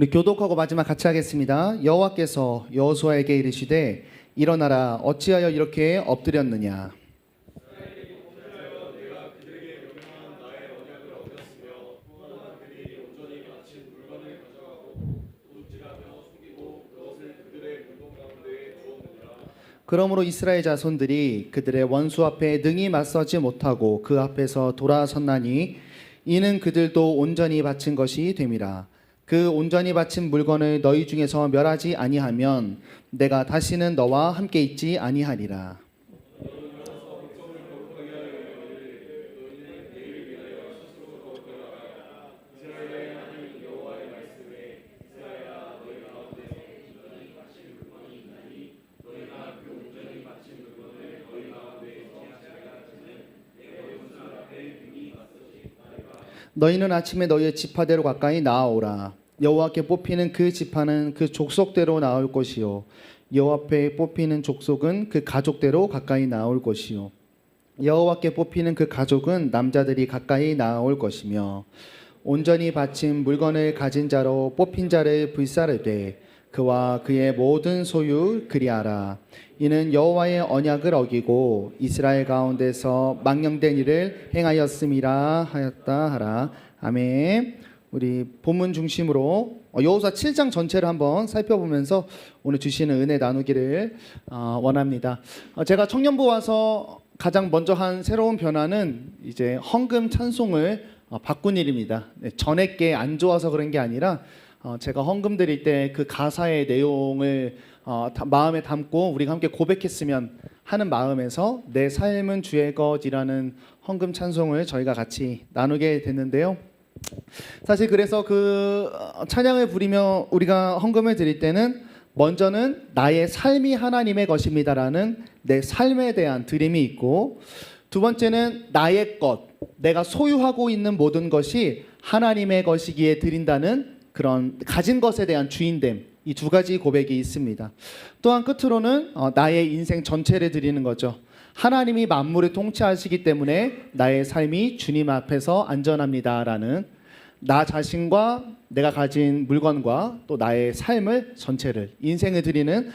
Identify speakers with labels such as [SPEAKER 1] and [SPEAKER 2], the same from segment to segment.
[SPEAKER 1] 우리 교독하고 마지막 같이 하겠습니다. 여호와께서 여호수아에게 이르시되 일어나라 어찌하여 이렇게 엎드렸느냐. 그러므로 이스라엘 자손들이 그들의 원수 앞에 능히 맞서지 못하고 그 앞에서 돌아섰나니 이는 그들도 온전히 바친 것이 됨이라. 그 온전히 바친 물건을 너희 중에서 멸하지 아니하면 내가 다시는 너와 함께 있지 아니하리라. 너희는 아침에 너희의 지파대로 가까이 나아오라. 여호와께 뽑히는 그 지파는 그 족속대로 나올 것이요 여호와께 뽑히는 족속은 그 가족대로 가까이 나올 것이요 여호와께 뽑히는 그 가족은 남자들이 가까이 나올 것이며 온전히 바친 물건을 가진 자로 뽑힌 자를 불사르되 그와 그의 모든 소유 그리하라. 이는 여호와의 언약을 어기고 이스라엘 가운데서 망령된 일을 행하였음이라 하였다 하라. 아멘. 우리 본문 중심으로 여호수아 7장 전체를 한번 살펴보면서 오늘 주시는 은혜 나누기를 원합니다. 제가 청년부 와서 가장 먼저 한 새로운 변화는 이제 헌금 찬송을 바꾼 일입니다. 전에 안 좋아서 그런 게 아니라 제가 헌금 드릴 때 그 가사의 내용을 마음에 담고 우리가 함께 고백했으면 하는 마음에서 내 삶은 주의 것이라는 헌금 찬송을 저희가 같이 나누게 됐는데요. 사실 그래서 그 찬양을 부리며 우리가 헌금을 드릴 때는 먼저는 나의 삶이 하나님의 것입니다라는 내 삶에 대한 드림이 있고, 두 번째는 나의 것, 내가 소유하고 있는 모든 것이 하나님의 것이기에 드린다는 그런 가진 것에 대한 주인됨, 이 두 가지 고백이 있습니다. 또한 끝으로는 나의 인생 전체를 드리는 거죠. 하나님이 만물을 통치하시기 때문에 나의 삶이 주님 앞에서 안전합니다라는 나 자신과 내가 가진 물건과 또 나의 삶을 전체를 인생을 드리는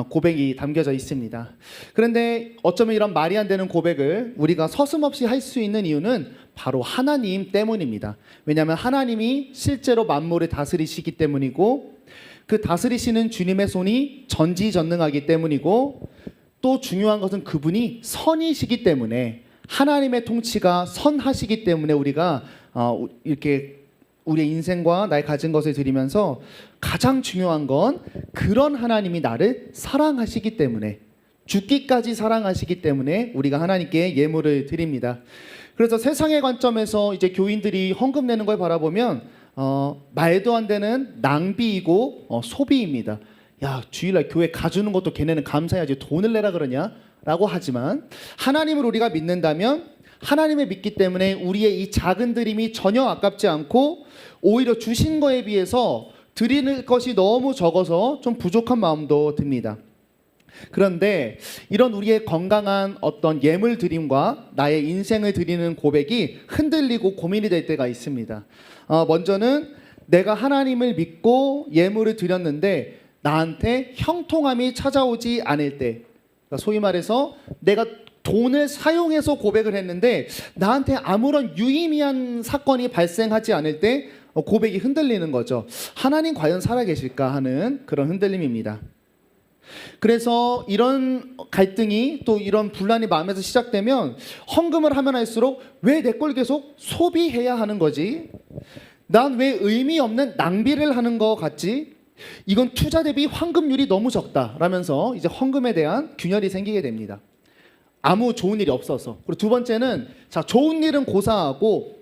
[SPEAKER 1] 고백이 담겨져 있습니다. 그런데 어쩌면 이런 말이 안 되는 고백을 우리가 서슴없이 할 수 있는 이유는 바로 하나님 때문입니다. 왜냐하면 하나님이 실제로 만물을 다스리시기 때문이고, 그 다스리시는 주님의 손이 전지전능하기 때문이고, 또 중요한 것은 그분이 선이시기 때문에, 하나님의 통치가 선하시기 때문에 우리가 이렇게 우리의 인생과 나의 가진 것을 드리면서 가장 중요한 건 그런 하나님이 나를 사랑하시기 때문에, 죽기까지 사랑하시기 때문에 우리가 하나님께 예물을 드립니다. 그래서 세상의 관점에서 이제 교인들이 헌금 내는 걸 바라보면 말도 안 되는 낭비이고 소비입니다. 야, 주일날 교회 가주는 것도 걔네는 감사해야지 돈을 내라 그러냐? 라고 하지만 하나님을 우리가 믿는다면, 하나님을 믿기 때문에 우리의 이 작은 드림이 전혀 아깝지 않고 오히려 주신 거에 비해서 드리는 것이 너무 적어서 좀 부족한 마음도 듭니다. 그런데 이런 우리의 건강한 어떤 예물 드림과 나의 인생을 드리는 고백이 흔들리고 고민이 될 때가 있습니다. 먼저는 내가 하나님을 믿고 예물을 드렸는데 나한테 형통함이 찾아오지 않을 때, 그러니까 소위 말해서 내가 돈을 사용해서 고백을 했는데 나한테 아무런 유의미한 사건이 발생하지 않을 때 고백이 흔들리는 거죠. 하나님 과연 살아계실까 하는 그런 흔들림입니다. 그래서 이런 갈등이, 또 이런 분란이 마음에서 시작되면 헌금을 하면 할수록 왜 내 걸 계속 소비해야 하는 거지? 난 왜 의미 없는 낭비를 하는 거 같지? 이건 투자 대비 환급률이 너무 적다 라면서 이제 헌금에 대한 균열이 생기게 됩니다. 아무 좋은 일이 없어서. 그리고 두 번째는, 자, 좋은 일은 고사하고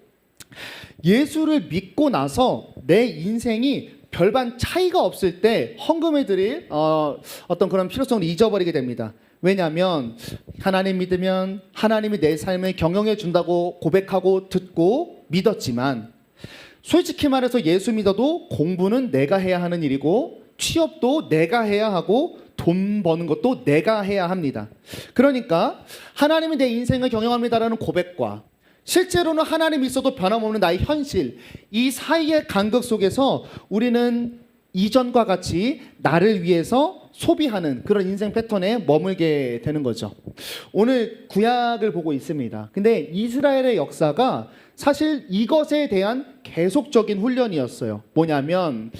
[SPEAKER 1] 예수를 믿고 나서 내 인생이 별반 차이가 없을 때 헌금을 드릴 어떤 그런 필요성을 잊어버리게 됩니다. 왜냐하면 하나님 믿으면 하나님이 내 삶을 경영해 준다고 고백하고 듣고 믿었지만, 솔직히 말해서 예수 믿어도 공부는 내가 해야 하는 일이고 취업도 내가 해야 하고 돈 버는 것도 내가 해야 합니다. 그러니까 하나님이 내 인생을 경영합니다라는 고백과 실제로는 하나님이 있어도 변함없는 나의 현실, 이 사이의 간극 속에서 우리는 이전과 같이 나를 위해서 소비하는 그런 인생 패턴에 머물게 되는 거죠. 오늘 구약을 보고 있습니다. 근데 이스라엘의 역사가 사실 이것에 대한 계속적인 훈련이었어요. 뭐냐면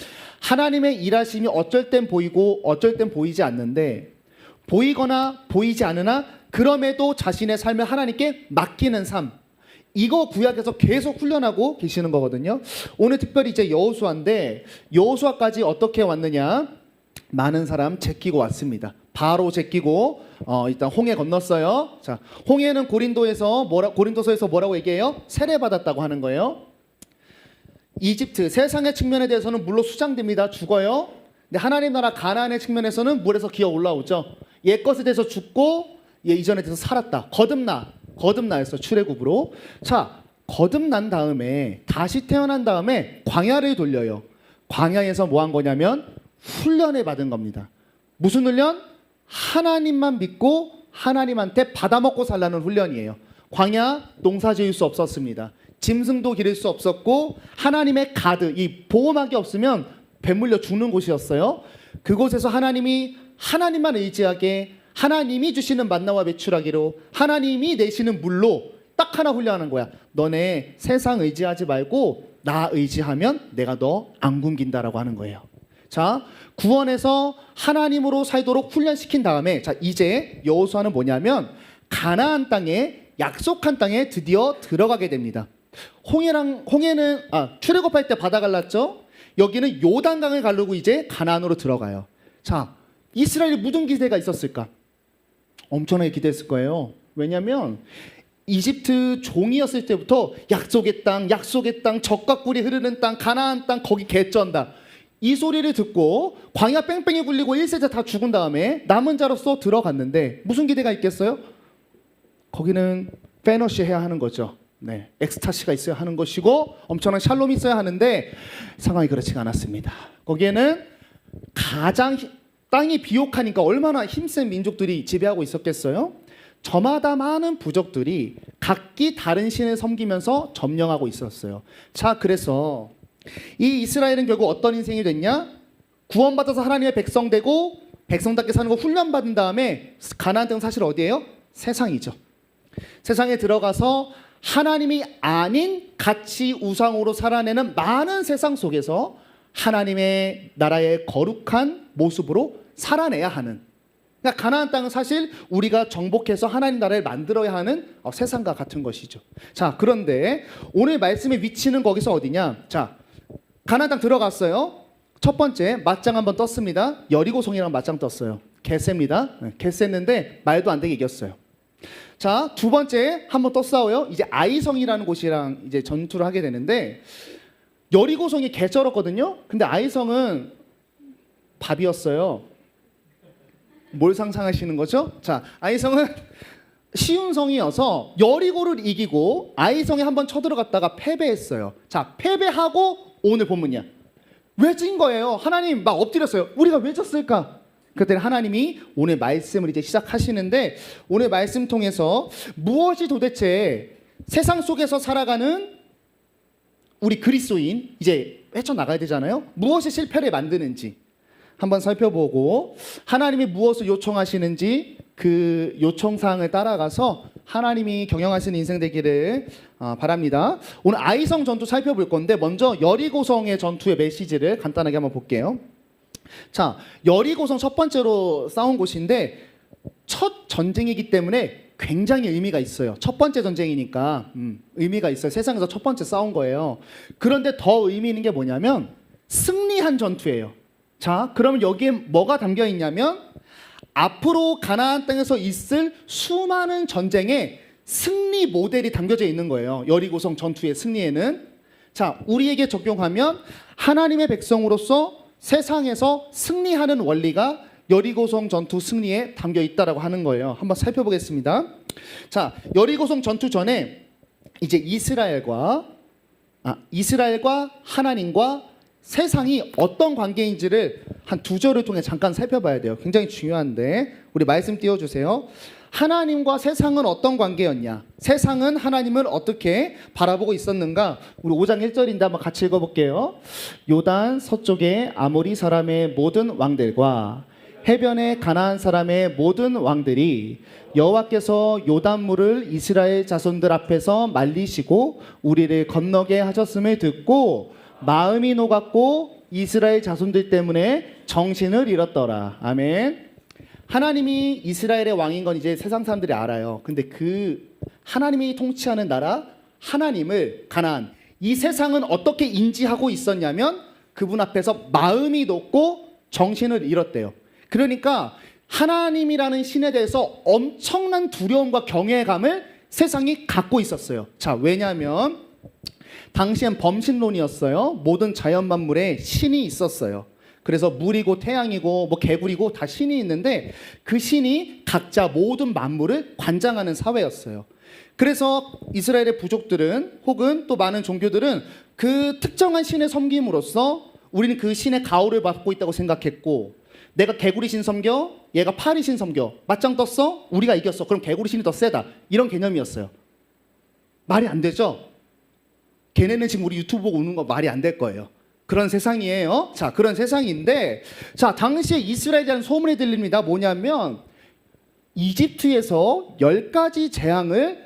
[SPEAKER 1] 하나님의 일하심이 어쩔 땐 보이고 어쩔 땐 보이지 않는데, 보이거나 보이지 않으나 그럼에도 자신의 삶을 하나님께 맡기는 삶, 이거 구약에서 계속 훈련하고 계시는 거거든요. 오늘 특별히 이제 여호수아인데, 여호수아까지 어떻게 왔느냐? 많은 사람 제끼고 왔습니다. 바로 제끼고 일단 홍해 건넜어요. 자, 홍해는 고린도서에서 뭐라고 얘기해요? 세례 받았다고 하는 거예요. 이집트 세상의 측면에 대해서는 물로 수장됩니다. 죽어요. 근데 하나님 나라 가나안의 측면에서는 물에서 기어 올라오죠. 옛것에 대해서 죽고 이전에 대해서 살았다. 거듭나였어, 출애굽으로. 자, 거듭난 다음에 다시 태어난 다음에 광야를 돌려요. 광야에서 뭐 한 거냐면 훈련을 받은 겁니다. 무슨 훈련? 하나님만 믿고 하나님한테 받아먹고 살라는 훈련이에요. 광야 농사 지을 수 없었습니다. 짐승도 기를 수 없었고 하나님의 가드, 이 보호막이 없으면 배물려 죽는 곳이었어요. 그곳에서 하나님만 의지하게, 하나님이 주시는 만나와 메추라기로, 하나님이 내시는 물로 딱 하나 훈련하는 거야. 너네 세상 의지하지 말고 나 의지하면 내가 너 안 굶긴다라고 하는 거예요. 자, 구원에서 하나님으로 살도록 훈련시킨 다음에, 자, 이제 여호수아는 뭐냐면 가나안 땅에, 약속한 땅에 드디어 들어가게 됩니다. 홍해는 출애굽할 때 바다 갈랐죠. 여기는 요단강을 가르고 이제 가나안으로 들어가요. 자, 이스라엘이 무슨 기대가 있었을까? 엄청나게 기대했을 거예요. 왜냐하면 이집트 종이었을 때부터 약속의 땅, 젖과 꿀이 흐르는 땅, 가나안 땅, 거기 개쩐다, 이 소리를 듣고 광야 뺑뺑이 굴리고 1세자 다 죽은 다음에 남은 자로서 들어갔는데 무슨 기대가 있겠어요? 거기는 페너시 해야 하는 거죠. 네, 엑스타시가 있어야 하는 것이고 엄청난 샬롬이 있어야 하는데 상황이 그렇지가 않았습니다. 거기에는 가장 땅이 비옥하니까 얼마나 힘센 민족들이 지배하고 있었겠어요? 저마다 많은 부족들이 각기 다른 신을 섬기면서 점령하고 있었어요. 자, 그래서 이 이스라엘은 결국 어떤 인생이 됐냐? 구원받아서 하나님의 백성 되고 백성답게 사는 거 훈련받은 다음에 가나안 땅은 사실 어디예요? 세상이죠. 세상에 들어가서 하나님이 아닌 가치 우상으로 살아내는 많은 세상 속에서 하나님의 나라의 거룩한 모습으로 살아내야 하는, 그러니까 가나안 땅은 사실 우리가 정복해서 하나님 나라를 만들어야 하는 세상과 같은 것이죠. 자, 그런데 오늘 말씀의 위치는 거기서 어디냐? 자, 가나안 땅 들어갔어요. 첫 번째 맞짱 한번 떴습니다. 여리고성이랑 맞짱 떴어요. 개쎄입니다. 개쎄는데 말도 안 되게 이겼어요. 자, 두 번째 한번 또 싸워요. 이제 아이성이라는 곳이랑 이제 전투를 하게 되는데, 여리고성이 개쩔었거든요. 근데 아이성은 밥이었어요. 뭘 상상하시는 거죠? 자, 아이성은 쉬운 성이어서 여리고를 이기고 아이성에 한번 쳐들어갔다가 패배했어요. 자, 패배하고 오늘 본문이야. 왜 진 거예요? 하나님 막 엎드렸어요. 우리가 왜 졌을까? 그때 하나님이 오늘 말씀을 이제 시작하시는데, 오늘 말씀 통해서 무엇이 도대체 세상 속에서 살아가는 우리 그리스도인, 이제 헤쳐나가야 되잖아요. 무엇이 실패를 만드는지 한번 살펴보고, 하나님이 무엇을 요청하시는지 그 요청사항을 따라가서 하나님이 경영하시는 인생 되기를 바랍니다. 오늘 아이성 전투 살펴볼 건데, 먼저 여리고성의 전투의 메시지를 간단하게 한번 볼게요. 자, 여리고성 첫 번째로 싸운 곳인데 첫 전쟁이기 때문에 굉장히 의미가 있어요. 첫 번째 전쟁이니까 의미가 있어요. 세상에서 첫 번째 싸운 거예요. 그런데 더 의미 있는 게 뭐냐면 승리한 전투예요. 자, 그러면 여기에 뭐가 담겨 있냐면 앞으로 가나안 땅에서 있을 수많은 전쟁의 승리 모델이 담겨져 있는 거예요. 여리고성 전투의 승리에는. 자, 우리에게 적용하면 하나님의 백성으로서 세상에서 승리하는 원리가 여리고성 전투 승리에 담겨 있다라고 하는 거예요. 한번 살펴보겠습니다. 자, 여리고성 전투 전에 이제 이스라엘과 하나님과 세상이 어떤 관계인지를 한 두 절을 통해 잠깐 살펴봐야 돼요. 굉장히 중요한데 우리 말씀 띄워주세요. 하나님과 세상은 어떤 관계였냐? 세상은 하나님을 어떻게 바라보고 있었는가? 우리 5장 1절인데 한번 같이 읽어볼게요. 요단 서쪽의 아모리 사람의 모든 왕들과 해변의 가나안 사람의 모든 왕들이 여호와께서 요단물을 이스라엘 자손들 앞에서 말리시고 우리를 건너게 하셨음을 듣고 마음이 녹았고 이스라엘 자손들 때문에 정신을 잃었더라. 아멘. 하나님이 이스라엘의 왕인 건 이제 세상 사람들이 알아요. 근데 그 하나님이 통치하는 나라 하나님을 가나안 이 세상은 어떻게 인지하고 있었냐면 그분 앞에서 마음이 높고 정신을 잃었대요. 그러니까 하나님이라는 신에 대해서 엄청난 두려움과 경외감을 세상이 갖고 있었어요. 자, 왜냐하면 당시엔 범신론이었어요. 모든 자연 만물에 신이 있었어요. 그래서 물이고 태양이고 뭐 개구리고 다 신이 있는데 그 신이 각자 모든 만물을 관장하는 사회였어요. 그래서 이스라엘의 부족들은 혹은 또 많은 종교들은 그 특정한 신을 섬김으로써 우리는 그 신의 가호를 받고 있다고 생각했고, 내가 개구리 신 섬겨, 얘가 파리 신 섬겨, 맞짱 떴어? 우리가 이겼어. 그럼 개구리 신이 더 세다. 이런 개념이었어요. 말이 안 되죠? 걔네는 지금 우리 유튜브 보고 우는 거 말이 안 될 거예요. 그런 세상이에요. 자, 그런 세상인데, 자, 당시에 이스라엘에 대한 소문이 들립니다. 뭐냐면 이집트에서 10가지 재앙을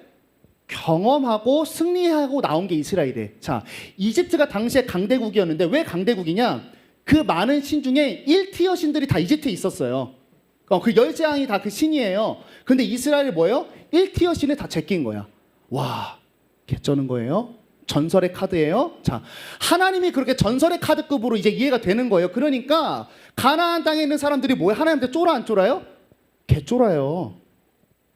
[SPEAKER 1] 경험하고 승리하고 나온 게 이스라엘이에요. 자, 이집트가 당시에 강대국이었는데 왜 강대국이냐? 그 많은 신 중에 1티어 신들이 다 이집트에 있었어요. 그 10재앙이 다 그 신이에요. 근데 이스라엘이 뭐예요? 1티어 신을 다 제낀 거야. 와, 개쩌는 거예요. 전설의 카드예요. 자, 하나님이 그렇게 전설의 카드급으로 이제 이해가 되는 거예요. 그러니까 가나안 땅에 있는 사람들이 뭐예요? 하나님한테 쫄아 안 쫄아요? 개 쫄아요.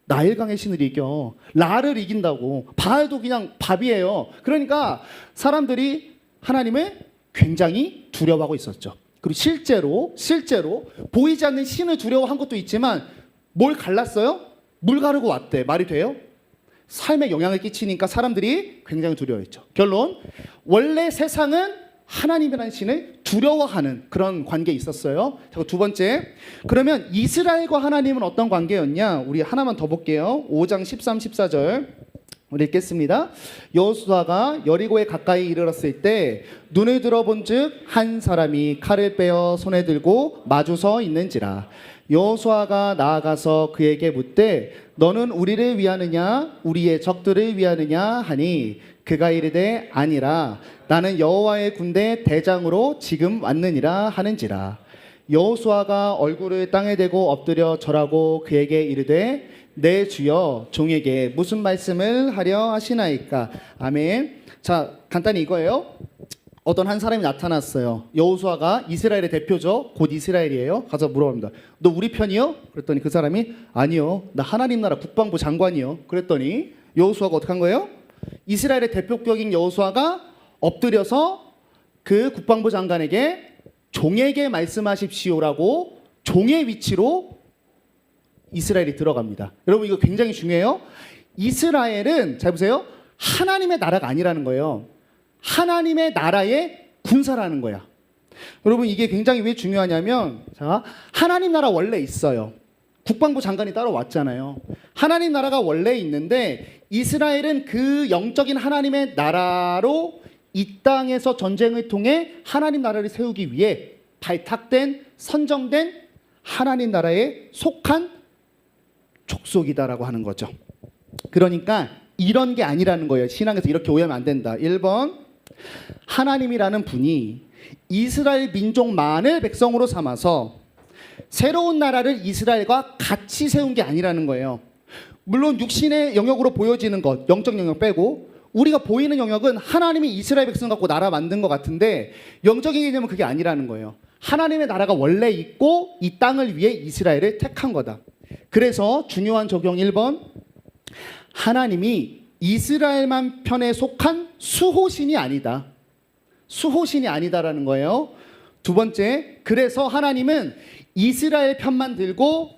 [SPEAKER 1] 나일강의 신을 이겨. 라를 이긴다고. 바알도 그냥 밥이에요. 그러니까 사람들이 하나님을 굉장히 두려워하고 있었죠. 그리고 실제로 보이지 않는 신을 두려워한 것도 있지만 뭘 갈랐어요? 물 가르고 왔대. 말이 돼요? 삶에 영향을 끼치니까 사람들이 굉장히 두려워했죠. 결론, 원래 세상은 하나님이라는 신을 두려워하는 그런 관계에 있었어요. 두 번째, 그러면 이스라엘과 하나님은 어떤 관계였냐? 우리 하나만 더 볼게요. 5장 13, 14절 우리 읽겠습니다. 여호수아가 여리고에 가까이 이르렀을 때 눈을 들어본즉 한 사람이 칼을 빼어 손에 들고 마주 서 있는지라. 여호수아가 나아가서 그에게 묻되 너는 우리를 위하느냐 우리의 적들을 위하느냐 하니 그가 이르되 아니라 나는 여호와의 군대 대장으로 지금 왔느니라 하는지라. 여호수아가 얼굴을 땅에 대고 엎드려 절하고 그에게 이르되 내 주여 종에게 무슨 말씀을 하려 하시나이까. 아멘. 자, 간단히 이거예요. 어떤 한 사람이 나타났어요. 여호수아가 이스라엘의 대표죠. 곧 이스라엘이에요. 가서 물어봅니다. 너 우리 편이요? 그랬더니 그 사람이 아니요. 나 하나님 나라 국방부 장관이요. 그랬더니 여호수아가 어떻게 한 거예요? 이스라엘의 대표격인 여호수아가 엎드려서 그 국방부 장관에게 종에게 말씀하십시오라고 종의 위치로 이스라엘이 들어갑니다. 여러분 이거 굉장히 중요해요. 이스라엘은 잘 보세요. 하나님의 나라가 아니라는 거예요. 하나님의 나라의 군사라는 거야. 여러분 이게 굉장히 왜 중요하냐면, 자, 하나님 나라 원래 있어요. 국방부 장관이 따로 왔잖아요. 하나님 나라가 원래 있는데 이스라엘은 그 영적인 하나님의 나라로 이 땅에서 전쟁을 통해 하나님 나라를 세우기 위해 발탁된 선정된 하나님 나라에 속한 족속이다라고 하는 거죠. 그러니까 이런 게 아니라는 거예요. 신앙에서 이렇게 오해하면 안 된다. 1번, 하나님이라는 분이 이스라엘 민족만을 백성으로 삼아서 새로운 나라를 이스라엘과 같이 세운 게 아니라는 거예요. 물론 육신의 영역으로 보여지는 것, 영적 영역 빼고 우리가 보이는 영역은 하나님이 이스라엘 백성 갖고 나라 만든 것 같은데 영적인 개념은 그게 아니라는 거예요. 하나님의 나라가 원래 있고 이 땅을 위해 이스라엘을 택한 거다. 그래서 중요한 적용 1번, 하나님이 이스라엘만 편에 속한 수호신이 아니다. 수호신이 아니다라는 거예요. 두 번째, 그래서 하나님은 이스라엘 편만 들고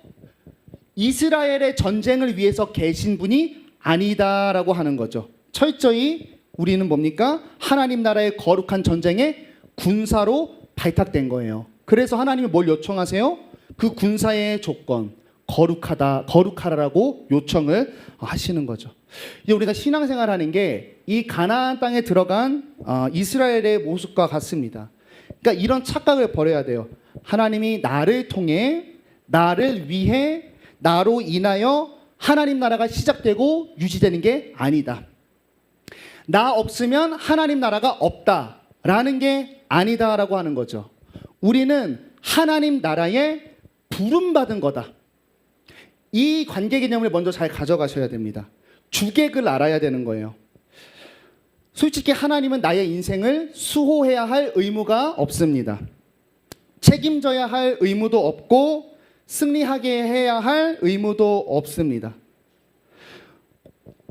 [SPEAKER 1] 이스라엘의 전쟁을 위해서 계신 분이 아니다라고 하는 거죠. 철저히 우리는 뭡니까? 하나님 나라의 거룩한 전쟁의 군사로 발탁된 거예요. 그래서 하나님이 뭘 요청하세요? 그 군사의 조건, 거룩하라라고 요청을 하시는 거죠. 이제 우리가 신앙생활하는 게 이 가나안 땅에 들어간 이스라엘의 모습과 같습니다. 그러니까 이런 착각을 버려야 돼요. 하나님이 나를 통해, 나를 위해, 나로 인하여 하나님 나라가 시작되고 유지되는 게 아니다. 나 없으면 하나님 나라가 없다라는 게 아니다라고 하는 거죠. 우리는 하나님 나라에 부름받은 거다. 이 관계 개념을 먼저 잘 가져가셔야 됩니다. 주객을 알아야 되는 거예요. 솔직히 하나님은 나의 인생을 수호해야 할 의무가 없습니다. 책임져야 할 의무도 없고 승리하게 해야 할 의무도 없습니다.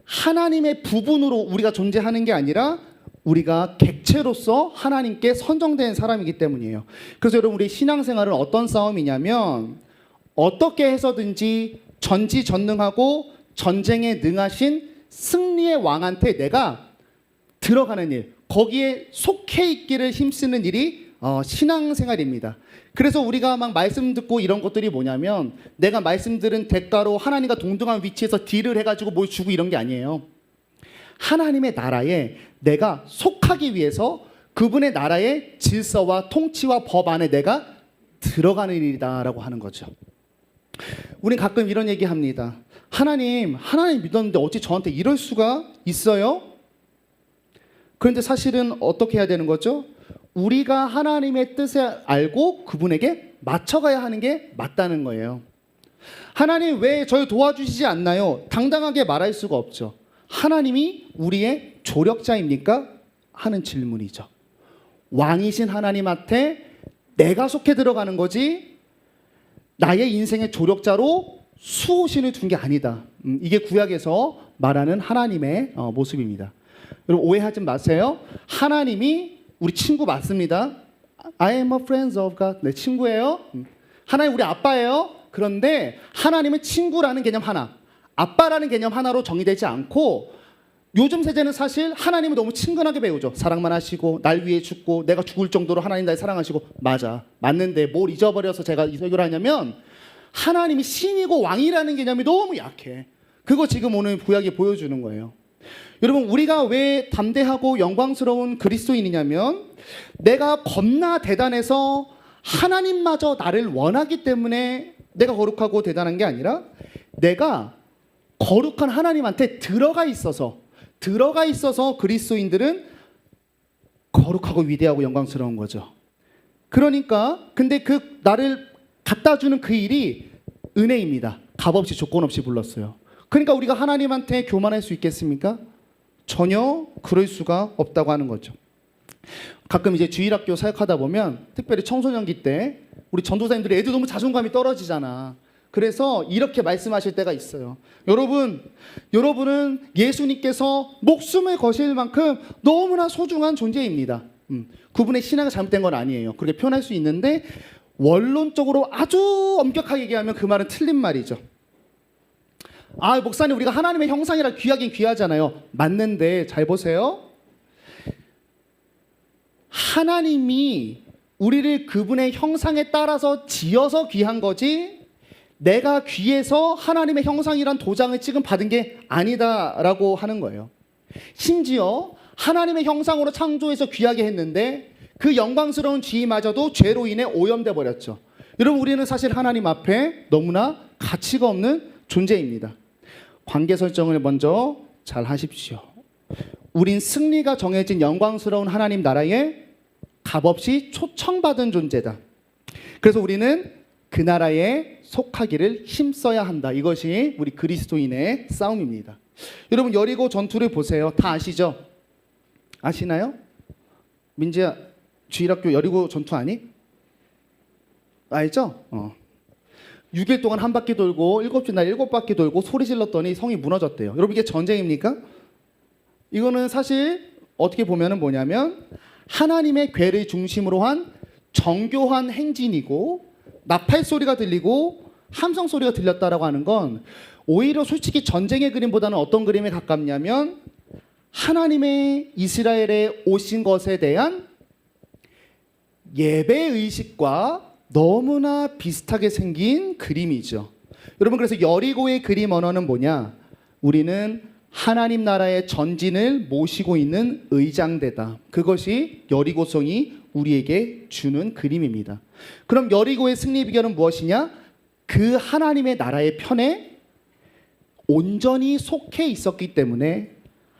[SPEAKER 1] 하나님의 부분으로 우리가 존재하는 게 아니라 우리가 객체로서 하나님께 선정된 사람이기 때문이에요. 그래서 여러분, 우리 신앙생활은 어떤 싸움이냐면 어떻게 해서든지 전지전능하고 전쟁에 능하신 승리의 왕한테 내가 들어가는 일, 거기에 속해 있기를 힘쓰는 일이 신앙생활입니다. 그래서 우리가 막 말씀 듣고 이런 것들이 뭐냐면 내가 말씀 들은 대가로 하나님과 동등한 위치에서 딜을 해가지고 뭘 주고 이런 게 아니에요. 하나님의 나라에 내가 속하기 위해서 그분의 나라의 질서와 통치와 법 안에 내가 들어가는 일이다라고 하는 거죠. 우린 가끔 이런 얘기 합니다. 하나님 믿었는데 어찌 저한테 이럴 수가 있어요? 그런데 사실은 어떻게 해야 되는 거죠? 우리가 하나님의 뜻을 알고 그분에게 맞춰가야 하는 게 맞다는 거예요. 하나님 왜 저를 도와주시지 않나요? 당당하게 말할 수가 없죠. 하나님이 우리의 조력자입니까? 하는 질문이죠. 왕이신 하나님한테 내가 속해 들어가는 거지 나의 인생의 조력자로 수호신을 둔 게 아니다. 이게 구약에서 말하는 하나님의 모습입니다. 여러분 오해하지 마세요. 하나님이 우리 친구 맞습니다. I am a friend of God. 내 친구예요. 하나님 우리 아빠예요. 그런데 하나님은 친구라는 개념 하나, 아빠라는 개념 하나로 정의되지 않고 요즘 세대는 사실 하나님을 너무 친근하게 배우죠. 사랑만 하시고 날 위해 죽고 내가 죽을 정도로 하나님 날 사랑하시고 맞는데 뭘 잊어버려서 제가 이 설교를 하냐면 하나님이 신이고 왕이라는 개념이 너무 약해. 그거 지금 오늘 구약이 보여주는 거예요. 여러분 우리가 왜 담대하고 영광스러운 그리스도인이냐면 내가 겁나 대단해서 하나님마저 나를 원하기 때문에 내가 거룩하고 대단한 게 아니라 내가 거룩한 하나님한테 들어가 있어서 그리스도인들은 거룩하고 위대하고 영광스러운 거죠. 그러니까 근데 그 나를 갖다 주는 그 일이 은혜입니다. 값없이 조건 없이 불렀어요. 그러니까 우리가 하나님한테 교만할 수 있겠습니까? 전혀 그럴 수가 없다고 하는 거죠. 가끔 이제 주일학교 사역하다 보면 특별히 청소년기 때 우리 전도사님들이 애들 너무 자존감이 떨어지잖아. 그래서 이렇게 말씀하실 때가 있어요. 여러분은 예수님께서 목숨을 거실 만큼 너무나 소중한 존재입니다. 그분의 신앙이 잘못된 건 아니에요. 그렇게 표현할 수 있는데 원론적으로 아주 엄격하게 얘기하면 그 말은 틀린 말이죠. 목사님 우리가 하나님의 형상이라 귀하긴 귀하잖아요. 맞는데 잘 보세요. 하나님이 우리를 그분의 형상에 따라서 지어서 귀한 거지 내가 귀해서 하나님의 형상이란 도장을 지금 받은 게 아니다라고 하는 거예요. 심지어 하나님의 형상으로 창조해서 귀하게 했는데 그 영광스러운 지위마저도 죄로 인해 오염돼 버렸죠. 여러분 우리는 사실 하나님 앞에 너무나 가치가 없는 존재입니다. 관계 설정을 먼저 잘 하십시오. 우린 승리가 정해진 영광스러운 하나님 나라에 값없이 초청받은 존재다. 그래서 우리는 그 나라에 속하기를 힘써야 한다. 이것이 우리 그리스도인의 싸움입니다. 여러분 여리고 전투를 보세요. 다 아시죠? 아시나요? 민지야 주일학교 여리고 전투 아니? 알죠? 6일 동안 한 바퀴 돌고 7째 날 7바퀴 돌고 소리 질렀더니 성이 무너졌대요. 여러분 이게 전쟁입니까? 이거는 사실 어떻게 보면은 뭐냐면 하나님의 궤를 중심으로 한 정교한 행진이고 나팔 소리가 들리고 함성 소리가 들렸다라고 하는 건 오히려 솔직히 전쟁의 그림보다는 어떤 그림에 가깝냐면 하나님의 이스라엘에 오신 것에 대한 예배 의식과 너무나 비슷하게 생긴 그림이죠. 여러분, 그래서 여리고의 그림 언어는 뭐냐? 우리는 하나님 나라의 전진을 모시고 있는 의장대다. 그것이 여리고성이 우리에게 주는 그림입니다. 그럼 여리고의 승리 비결은 무엇이냐? 그 하나님의 나라의 편에 온전히 속해 있었기 때문에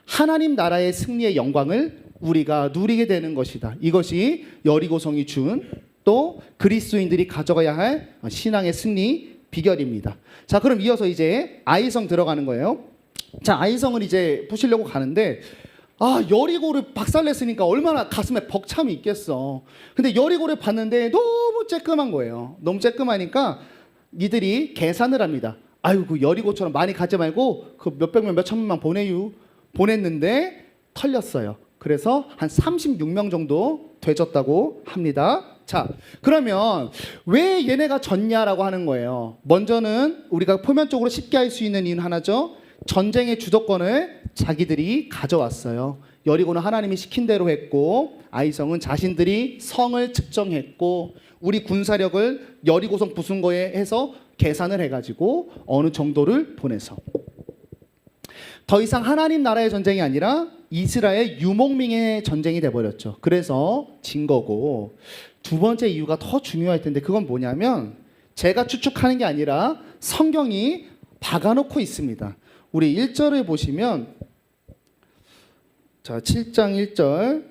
[SPEAKER 1] 하나님 나라의 승리의 영광을 우리가 누리게 되는 것이다. 이것이 여리고성이 준 또 그리스도인들이 가져가야 할 신앙의 승리 비결입니다. 자, 그럼 이어서 이제 아이성 들어가는 거예요. 자, 아이성을 이제 보시려고 가는데 여리고를 박살냈으니까 얼마나 가슴에 벅참이 있겠어. 근데 여리고를 봤는데 너무 쬐끔한 거예요. 너무 쬐끔하니까 이들이 계산을 합니다. 아유, 그 여리고처럼 많이 가지 말고 그 몇백명 몇천명 보냈는데 털렸어요. 그래서 한 36명 정도 되졌다고 합니다. 자, 그러면 왜 얘네가 졌냐라고 하는 거예요. 먼저는 우리가 표면적으로 쉽게 알 수 있는 이유는 하나죠. 전쟁의 주도권을 자기들이 가져왔어요. 여리고는 하나님이 시킨 대로 했고, 아이성은 자신들이 성을 측정했고, 우리 군사력을 여리고성 부순 거에 해서 계산을 해가지고 어느 정도를 보내서 더 이상 하나님 나라의 전쟁이 아니라 이스라엘 유목민의 전쟁이 돼버렸죠. 그래서 진 거고, 두 번째 이유가 더 중요할 텐데 그건 뭐냐면 제가 추측하는 게 아니라 성경이 박아놓고 있습니다. 우리 1절을 보시면, 자, 7장 1절,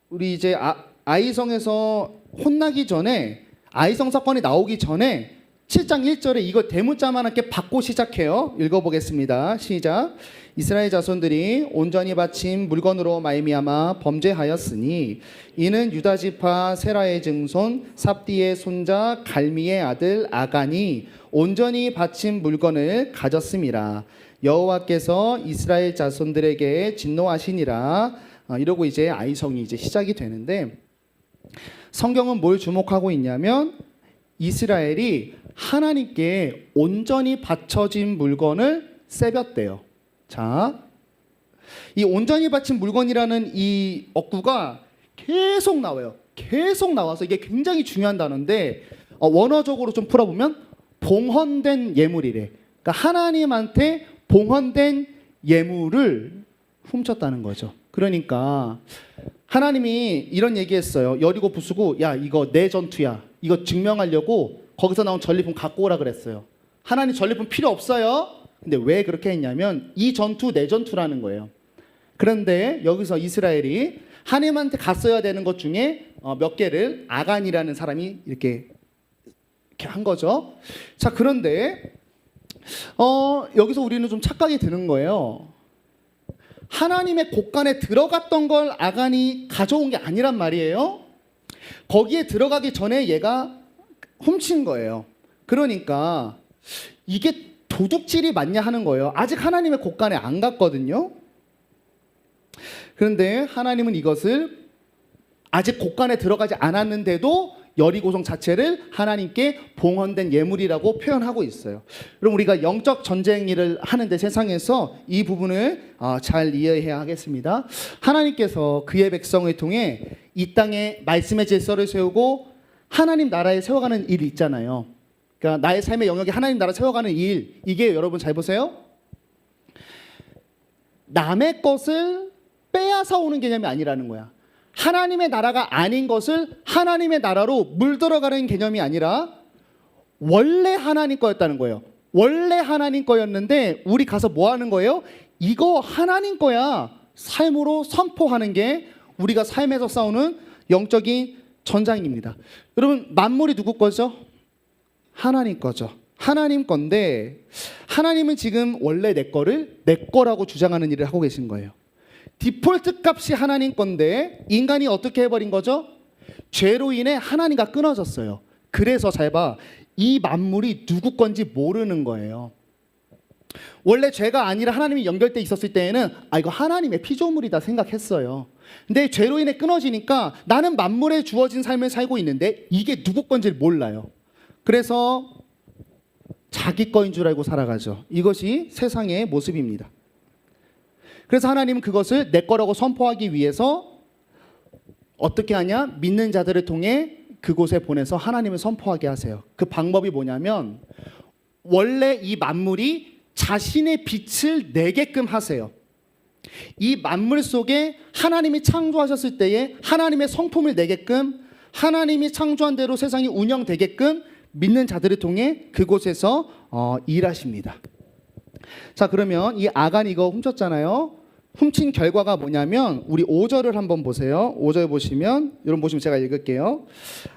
[SPEAKER 1] 우리 이제 아이성에서 혼나기 전에, 아이성 사건이 나오기 전에 7장 1절에 이거 대문자만하게 받고 시작해요. 읽어보겠습니다. 시작. 이스라엘 자손들이 온전히 바친 물건으로 말미암아 범죄하였으니 이는 유다 지파 세라의 증손 삽디의 손자 갈미의 아들 아간이 온전히 바친 물건을 가졌음이라. 여호와께서 이스라엘 자손들에게 진노하시니라. 이러고 이제 아이성이 이제 시작이 되는데, 성경은 뭘 주목하고 있냐면 이스라엘이 하나님께 온전히 바쳐진 물건을 세볐대요. 자, 이 온전히 바친 물건이라는 이 어구가 계속 나와요. 계속 나와서 이게 굉장히 중요한 단어인데, 원어적으로 좀 풀어보면 봉헌된 예물이래. 그러니까 하나님한테 봉헌된 예물을 훔쳤다는 거죠. 그러니까 하나님이 이런 얘기했어요. 여리고 부수고, 야, 이거 내 전투야. 이거 증명하려고 거기서 나온 전리품 갖고 오라 그랬어요. 하나님 전리품 필요 없어요. 근데 왜 그렇게 했냐면 이 전투 내 전투라는 거예요. 그런데 여기서 이스라엘이 하나님한테 갔어야 되는 것 중에 몇 개를 아간이라는 사람이 이렇게 한 거죠. 자, 그런데 여기서 우리는 좀 착각이 드는 거예요. 하나님의 곳간에 들어갔던 걸 아간이 가져온 게 아니란 말이에요. 거기에 들어가기 전에 얘가 훔친 거예요. 그러니까 이게 도둑질이 맞냐 하는 거예요. 아직 하나님의 곳간에 안 갔거든요. 그런데 하나님은 이것을 아직 곳간에 들어가지 않았는데도 여리고성 자체를 하나님께 봉헌된 예물이라고 표현하고 있어요. 그럼 우리가 영적 전쟁 일을 하는데 세상에서 이 부분을 잘 이해해야 하겠습니다. 하나님께서 그의 백성을 통해 이 땅에 말씀의 질서를 세우고 하나님 나라에 세워가는 일 있잖아요. 그러니까 나의 삶의 영역에 하나님 나라 세워가는 일, 이게 여러분 잘 보세요. 남의 것을 빼앗아 오는 개념이 아니라는 거야. 하나님의 나라가 아닌 것을 하나님의 나라로 물들어가는 개념이 아니라 원래 하나님 거였다는 거예요. 원래 하나님 거였는데 우리 가서 뭐 하는 거예요? 이거 하나님 거야. 삶으로 선포하는 게 우리가 삶에서 싸우는 영적인 전장입니다. 여러분, 만물이 누구 거죠? 하나님 거죠. 하나님 건데 하나님은 지금 원래 내 거를 내 거라고 주장하는 일을 하고 계신 거예요. 디폴트 값이 하나님 건데 인간이 어떻게 해버린 거죠? 죄로 인해 하나님과 끊어졌어요. 그래서 잘 봐. 이 만물이 누구 건지 모르는 거예요. 원래 죄가 아니라 하나님이 연결돼 있었을 때에는 이거 하나님의 피조물이다 생각했어요. 근데 죄로 인해 끊어지니까 나는 만물에 주어진 삶을 살고 있는데 이게 누구 건지를 몰라요. 그래서 자기 거인 줄 알고 살아가죠. 이것이 세상의 모습입니다. 그래서 하나님은 그것을 내 거라고 선포하기 위해서 어떻게 하냐? 믿는 자들을 통해 그곳에 보내서 하나님을 선포하게 하세요. 그 방법이 뭐냐면 원래 이 만물이 자신의 빛을 내게끔 하세요. 이 만물 속에 하나님이 창조하셨을 때에 하나님의 성품을 내게끔, 하나님이 창조한 대로 세상이 운영되게끔 믿는 자들을 통해 그곳에서 일하십니다. 자, 그러면 이 아간이 이거 훔쳤잖아요. 훔친 결과가 뭐냐면 우리 5절을 한번 보세요. 5절 보시면, 여러분 보시면 제가 읽을게요.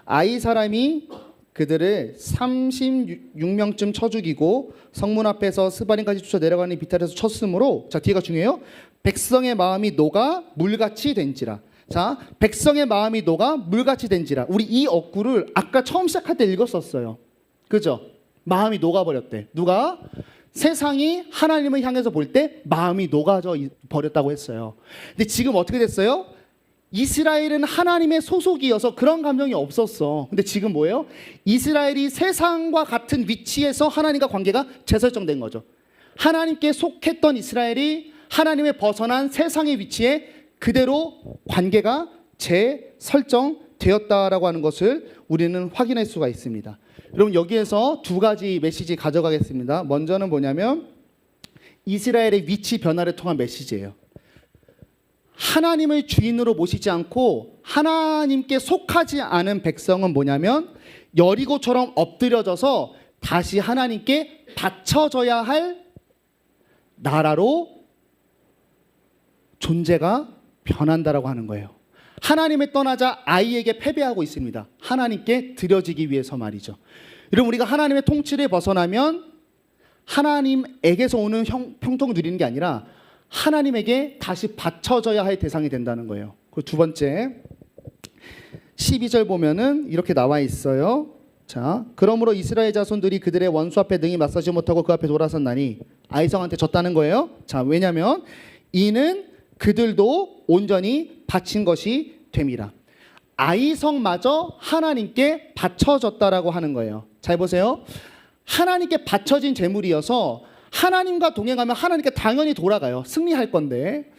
[SPEAKER 1] 아이 사람이 그들을 36명쯤 쳐 죽이고 성문 앞에서 스바림까지 쫓아 내려가는 비탈에서 쳤으므로, 자, 뒤가 중요해요. 백성의 마음이 녹아 물같이 된지라. 자, 백성의 마음이 녹아 물같이 된지라. 우리 이 어구를 아까 처음 시작할 때 읽었었어요. 그죠? 마음이 녹아버렸대. 누가? 세상이 하나님을 향해서 볼 때 마음이 녹아져 버렸다고 했어요. 근데 지금 어떻게 됐어요? 이스라엘은 하나님의 소속이어서 그런 감정이 없었어. 근데 지금 뭐예요? 이스라엘이 세상과 같은 위치에서 하나님과 관계가 재설정된 거죠. 하나님께 속했던 이스라엘이 하나님의 벗어난 세상의 위치에 그대로 관계가 재설정되었다라고 하는 것을 우리는 확인할 수가 있습니다. 여러분, 여기에서 두 가지 메시지 가져가겠습니다. 먼저는 뭐냐면 이스라엘의 위치 변화를 통한 메시지예요. 하나님을 주인으로 모시지 않고 하나님께 속하지 않은 백성은 뭐냐면 여리고처럼 엎드려져서 다시 하나님께 바쳐져야 할 나라로 존재가 변한다라고 하는 거예요. 하나님을 떠나자 아이에게 패배하고 있습니다. 하나님께 드려지기 위해서 말이죠. 여러분, 우리가 하나님의 통치를 벗어나면 하나님에게서 오는 형통을 누리는 게 아니라 하나님에게 다시 바쳐져야 할 대상이 된다는 거예요. 그리고 두 번째 12절 보면은 이렇게 나와 있어요. 자, 그러므로 이스라엘 자손들이 그들의 원수 앞에 능히 맞서지 못하고 그 앞에 돌아섰나니, 아이성한테 졌다는 거예요. 자, 왜냐하면 이는 그들도 온전히 바친 것이 됨이라. 아이성마저 하나님께 바쳐졌다라고 하는 거예요. 잘 보세요. 하나님께 바쳐진 재물이어서 하나님과 동행하면 하나님께 당연히 돌아가요. 승리할 건데,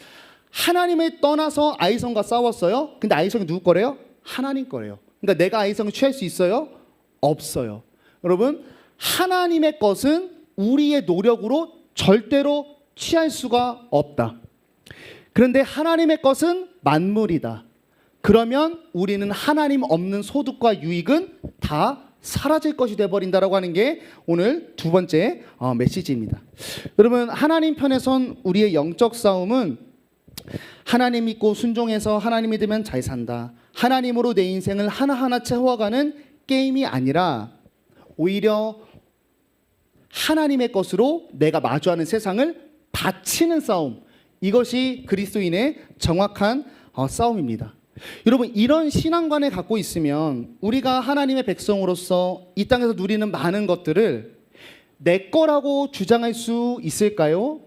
[SPEAKER 1] 하나님을 떠나서 아이성과 싸웠어요. 근데 아이성이 누구 거래요? 하나님 거래요. 그러니까 내가 아이성을 취할 수 있어요? 없어요. 여러분, 하나님의 것은 우리의 노력으로 절대로 취할 수가 없다. 그런데 하나님의 것은 만물이다. 그러면 우리는 하나님 없는 소득과 유익은 다 사라질 것이 되어버린다라고 하는 게 오늘 두 번째 메시지입니다. 여러분, 하나님 편에선 우리의 영적 싸움은 하나님 믿고 순종해서 하나님 믿으면 잘 산다, 하나님으로 내 인생을 하나하나 채워가는 게임이 아니라 오히려 하나님의 것으로 내가 마주하는 세상을 바치는 싸움, 이것이 그리스도인의 정확한 싸움입니다. 여러분, 이런 신앙관을 갖고 있으면 우리가 하나님의 백성으로서 이 땅에서 누리는 많은 것들을 내 거라고 주장할 수 있을까요?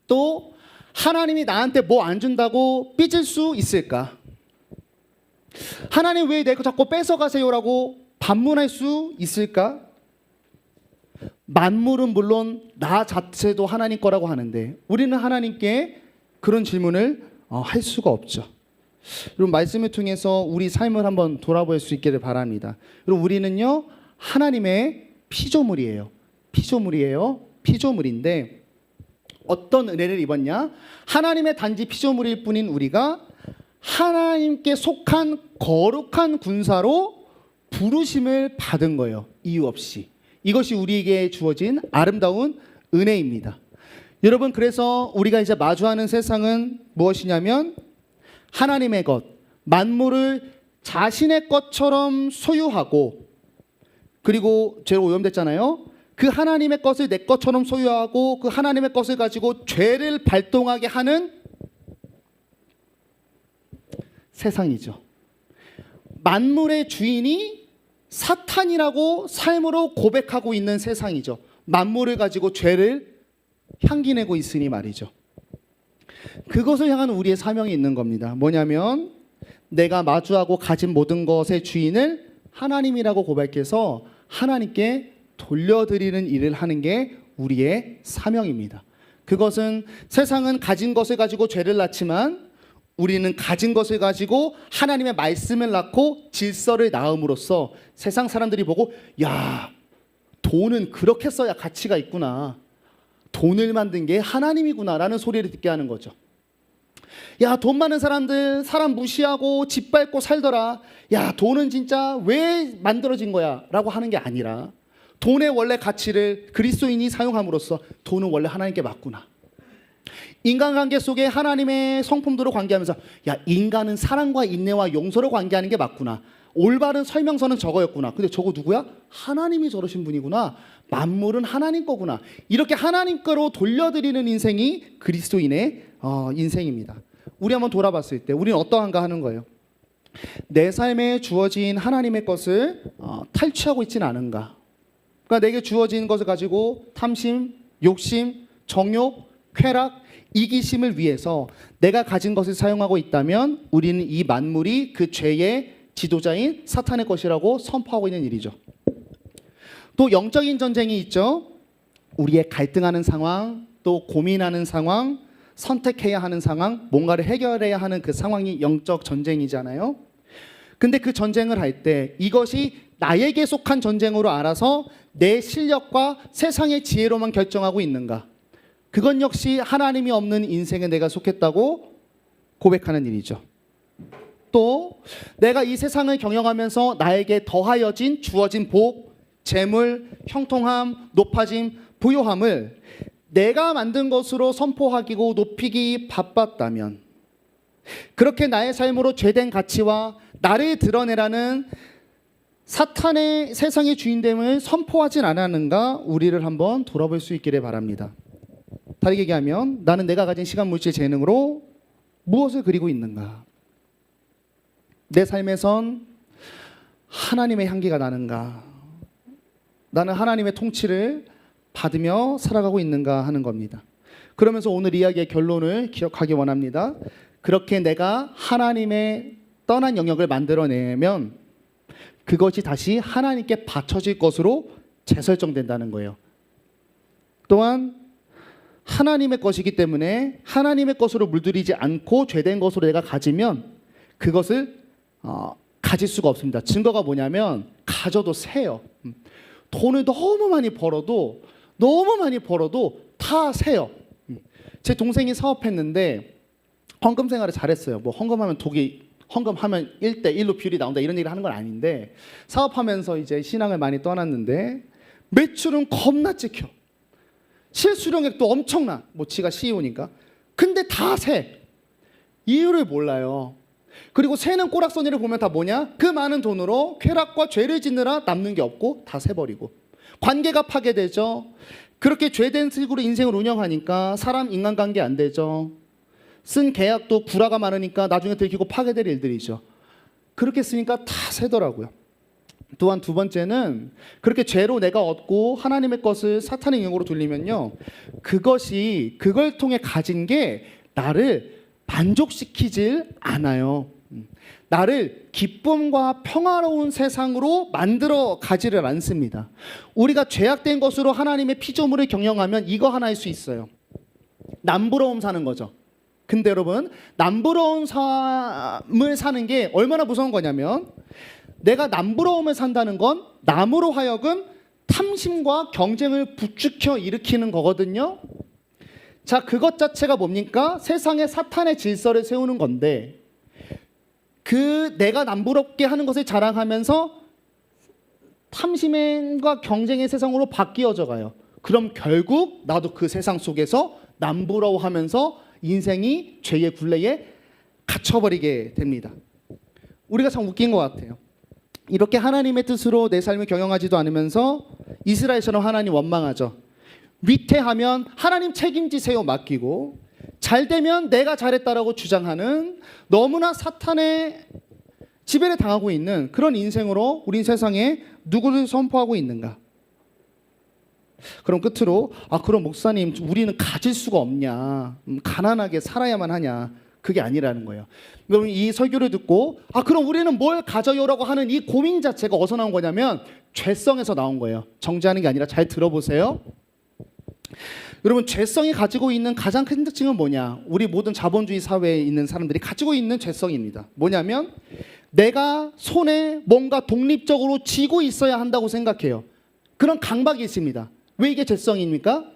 [SPEAKER 1] 또 하나님이 나한테 뭐 안 준다고 삐질 수 있을까? 하나님 왜 내 거 자꾸 뺏어가세요라고 반문할 수 있을까? 만물은 물론 나 자체도 하나님 거라고 하는데 우리는 하나님께 그런 질문을 할 수가 없죠. 여러분, 말씀을 통해서 우리 삶을 한번 돌아볼 수 있기를 바랍니다. 여러분, 우리는요 하나님의 피조물이에요. 피조물인데 어떤 은혜를 입었냐? 하나님의 단지 피조물일 뿐인 우리가 하나님께 속한 거룩한 군사로 부르심을 받은 거예요. 이유 없이. 이것이 우리에게 주어진 아름다운 은혜입니다. 여러분, 그래서 우리가 이제 마주하는 세상은 무엇이냐면 하나님의 것, 만물을 자신의 것처럼 소유하고, 그리고 죄로 오염됐잖아요. 그 하나님의 것을 내 것처럼 소유하고 그 하나님의 것을 가지고 죄를 발동하게 하는 세상이죠. 만물의 주인이 사탄이라고 삶으로 고백하고 있는 세상이죠. 만물을 가지고 죄를 향기내고 있으니 말이죠. 그것을 향한 우리의 사명이 있는 겁니다. 뭐냐면 내가 마주하고 가진 모든 것의 주인을 하나님이라고 고백해서 하나님께 돌려드리는 일을 하는 게 우리의 사명입니다. 그것은 세상은 가진 것을 가지고 죄를 낳지만 우리는 가진 것을 가지고 하나님의 말씀을 낳고 질서를 낳음으로써 세상 사람들이 보고 야, 돈은 그렇게 써야 가치가 있구나. 돈을 만든 게 하나님이구나라는 소리를 듣게 하는 거죠. 야, 돈 많은 사람들 사람 무시하고 집 밟고 살더라. 야, 돈은 진짜 왜 만들어진 거야? 라고 하는 게 아니라 돈의 원래 가치를 그리스도인이 사용함으로써 돈은 원래 하나님께 맞구나. 인간관계 속에 하나님의 성품들로 관계하면서 야, 인간은 사랑과 인내와 용서로 관계하는 게 맞구나. 올바른 설명서는 저거였구나. 근데 저거 누구야? 하나님이 저러신 분이구나. 만물은 하나님 거구나. 이렇게 하나님 거로 돌려드리는 인생이 그리스도인의 인생입니다. 우리 한번 돌아봤을 때 우리는 어떠한가 하는 거예요. 내 삶에 주어진 하나님의 것을 탈취하고 있지는 않은가. 그러니까 내게 주어진 것을 가지고 탐심, 욕심, 정욕, 쾌락, 이기심을 위해서 내가 가진 것을 사용하고 있다면 우리는 이 만물이 그 죄의 지도자인 사탄의 것이라고 선포하고 있는 일이죠. 또 영적인 전쟁이 있죠. 우리의 갈등하는 상황, 또 고민하는 상황, 선택해야 하는 상황, 뭔가를 해결해야 하는 그 상황이 영적 전쟁이잖아요. 근데 그 전쟁을 할 때 이것이 나에게 속한 전쟁으로 알아서 내 실력과 세상의 지혜로만 결정하고 있는가? 그건 역시 하나님이 없는 인생에 내가 속했다고 고백하는 일이죠. 또 내가 이 세상을 경영하면서 나에게 더하여진 주어진 복, 재물, 형통함, 높아짐, 부요함을 내가 만든 것으로 선포하기고 높이기 바빴다면, 그렇게 나의 삶으로 죄된 가치와 나를 드러내라는 사탄의 세상의 주인됨을 선포하진 않았는가, 우리를 한번 돌아볼 수 있기를 바랍니다. 다르게 얘기하면 나는 내가 가진 시간, 물질, 재능으로 무엇을 그리고 있는가? 내 삶에선 하나님의 향기가 나는가? 나는 하나님의 통치를 받으며 살아가고 있는가 하는 겁니다. 그러면서 오늘 이야기의 결론을 기억하기 원합니다. 그렇게 내가 하나님의 떠난 영역을 만들어내면 그것이 다시 하나님께 바쳐질 것으로 재설정된다는 거예요. 또한 하나님의 것이기 때문에 하나님의 것으로 물들이지 않고 죄된 것으로 내가 가지면 그것을 가질 수가 없습니다. 증거가 뭐냐면 가져도 새요. 돈을 너무 많이 벌어도 다 새요. 제 동생이 사업했는데 헌금 생활을 잘했어요. 뭐 헌금하면 1대1로 비율이 나온다 이런 얘기를 하는 건 아닌데, 사업하면서 이제 신앙을 많이 떠났는데 매출은 겁나 찍혀. 실수령액도 엄청나. 뭐 지가 CEO니까. 근데 다 새. 이유를 몰라요. 그리고 새는 꼬락서니를 보면 다 뭐냐? 그 많은 돈으로 쾌락과 죄를 짓느라 남는 게 없고 다 새버리고. 관계가 파괴되죠. 그렇게 죄된 식으로 인생을 운영하니까 사람 인간관계 안 되죠. 쓴 계약도 불화가 많으니까 나중에 들키고 파괴될 일들이죠. 그렇게 쓰니까 다 새더라고요. 또한 두 번째는 그렇게 죄로 내가 얻고 하나님의 것을 사탄의 영역으로 돌리면요, 그걸 통해 가진 게 나를 만족시키질 않아요. 나를 기쁨과 평화로운 세상으로 만들어 가지를 않습니다. 우리가 죄악된 것으로 하나님의 피조물을 경영하면 이거 하나일 수 있어요. 남부러움 사는 거죠. 근데 여러분, 남부러운 삶을 사는 게 얼마나 무서운 거냐면, 내가 남부러움을 산다는 건 남으로 하여금 탐심과 경쟁을 부추겨 일으키는 거거든요. 자, 그것 자체가 뭡니까? 세상에 사탄의 질서를 세우는 건데, 그 내가 남부럽게 하는 것을 자랑하면서 탐심과 경쟁의 세상으로 바뀌어져 가요. 그럼 결국 나도 그 세상 속에서 남부러워하면서 인생이 죄의 굴레에 갇혀버리게 됩니다. 우리가 참 웃긴 것 같아요. 이렇게 하나님의 뜻으로 내 삶을 경영하지도 않으면서 이스라엘처럼 하나님 원망하죠. 위태하면 하나님 책임지세요 맡기고, 잘 되면 내가 잘했다라고 주장하는, 너무나 사탄의 지배를 당하고 있는 그런 인생으로 우린 세상에 누구를 선포하고 있는가? 그럼 끝으로, 그럼 목사님, 우리는 가질 수가 없냐? 가난하게 살아야만 하냐? 그게 아니라는 거예요. 여러분, 이 설교를 듣고 그럼 우리는 뭘 가져요라고 하는 이 고민 자체가 어디서 나온 거냐면 죄성에서 나온 거예요. 정죄하는 게 아니라 잘 들어보세요. 여러분, 죄성이 가지고 있는 가장 큰 특징은 뭐냐? 우리 모든 자본주의 사회에 있는 사람들이 가지고 있는 죄성입니다. 뭐냐면 내가 손에 뭔가 독립적으로 쥐고 있어야 한다고 생각해요. 그런 강박이 있습니다. 왜 이게 죄성입니까?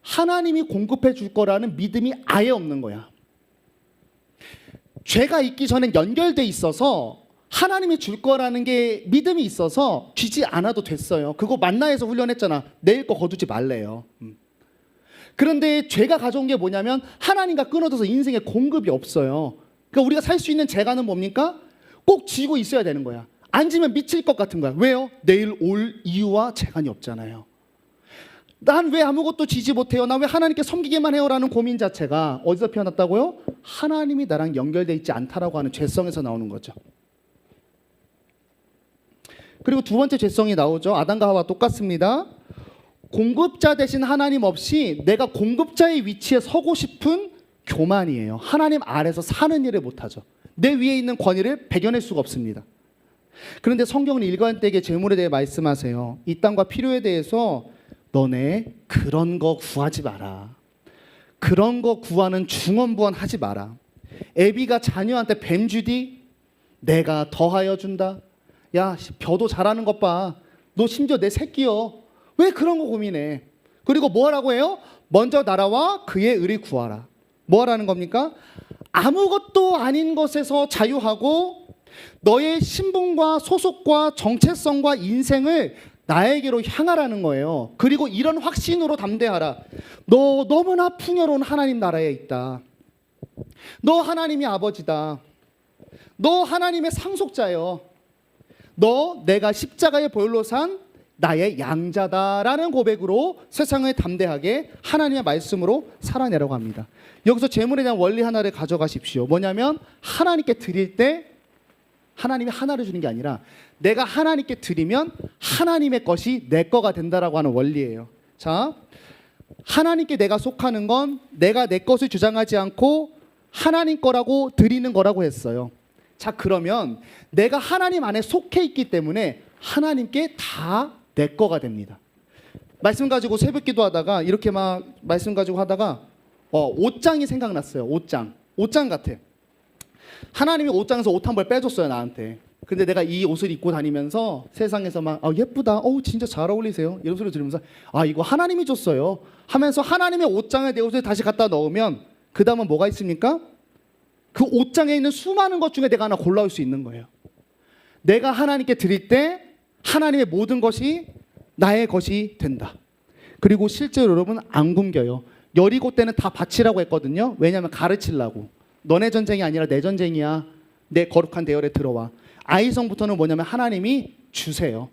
[SPEAKER 1] 하나님이 공급해 줄 거라는 믿음이 아예 없는 거야. 죄가 있기 전에 연결돼 있어서 하나님이 줄 거라는 게 믿음이 있어서 쥐지 않아도 됐어요. 그거 만나에서 훈련했잖아. 내일 거 거두지 말래요. 그런데 죄가 가져온 게 뭐냐면 하나님과 끊어져서 인생에 공급이 없어요. 그러니까 우리가 살 수 있는 재간은 뭡니까? 꼭 쥐고 있어야 되는 거야. 안 지면 미칠 것 같은 거야. 왜요? 내일 올 이유와 재간이 없잖아요. 난 왜 아무것도 지지 못해요? 난 왜 하나님께 섬기기만 해요? 라는 고민 자체가 어디서 피어났다고요? 하나님이 나랑 연결되어 있지 않다라고 하는 죄성에서 나오는 거죠. 그리고 두 번째 죄성이 나오죠. 아담과 하와 똑같습니다. 공급자 대신 하나님 없이 내가 공급자의 위치에 서고 싶은 교만이에요. 하나님 아래서 사는 일을 못하죠. 내 위에 있는 권위를 배겨낼 수가 없습니다. 그런데 성경은 일관 때에게 재물에 대해 말씀하세요. 이 땅과 필요에 대해서 너네 그런 거 구하지 마라. 그런 거 구하는 중언부언 하지 마라. 애비가 자녀한테 뱀 주디? 내가 더하여 준다. 야, 벼도 잘하는 것 봐. 너 심지어 내 새끼여. 왜 그런 거 고민해? 그리고 뭐 하라고 해요? 먼저 나라와 그의 의를 구하라. 뭐 하라는 겁니까? 아무것도 아닌 것에서 자유하고 너의 신분과 소속과 정체성과 인생을 나에게로 향하라는 거예요. 그리고 이런 확신으로 담대하라. 너 너무나 풍요로운 하나님 나라에 있다. 너 하나님이 아버지다. 너 하나님의 상속자요. 너 내가 십자가의 보혈로 산 나의 양자다라는 고백으로 세상을 담대하게 하나님의 말씀으로 살아내려고 합니다. 여기서 재물에 대한 원리 하나를 가져가십시오. 뭐냐면 하나님께 드릴 때 하나님이 하나를 주는 게 아니라 내가 하나님께 드리면 하나님의 것이 내 거가 된다라고 하는 원리예요. 자, 하나님께 내가 속하는 건 내가 내 것을 주장하지 않고 하나님 거라고 드리는 거라고 했어요. 자, 그러면 내가 하나님 안에 속해 있기 때문에 하나님께 다 내 거가 됩니다. 말씀 가지고 새벽 기도하다가 이렇게 막 말씀 가지고 하다가 옷장이 생각났어요. 옷장 같아. 하나님이 옷장에서 옷 한 벌 빼줬어요, 나한테. 근데 내가 이 옷을 입고 다니면서 세상에서 막 예쁘다, 진짜 잘 어울리세요, 이런 소리 들으면서 이거 하나님이 줬어요 하면서 하나님의 옷장에 내 옷을 다시 갖다 넣으면 그 다음은 뭐가 있습니까? 그 옷장에 있는 수많은 것 중에 내가 하나 골라올 수 있는 거예요. 내가 하나님께 드릴 때 하나님의 모든 것이 나의 것이 된다. 그리고 실제로 여러분 안 굶겨요. 여리고 때는 다 바치라고 했거든요. 왜냐하면 가르치려고. 너네 전쟁이 아니라 내 전쟁이야. 내 거룩한 대열에 들어와. 아이성부터는 뭐냐면 하나님이 주세요.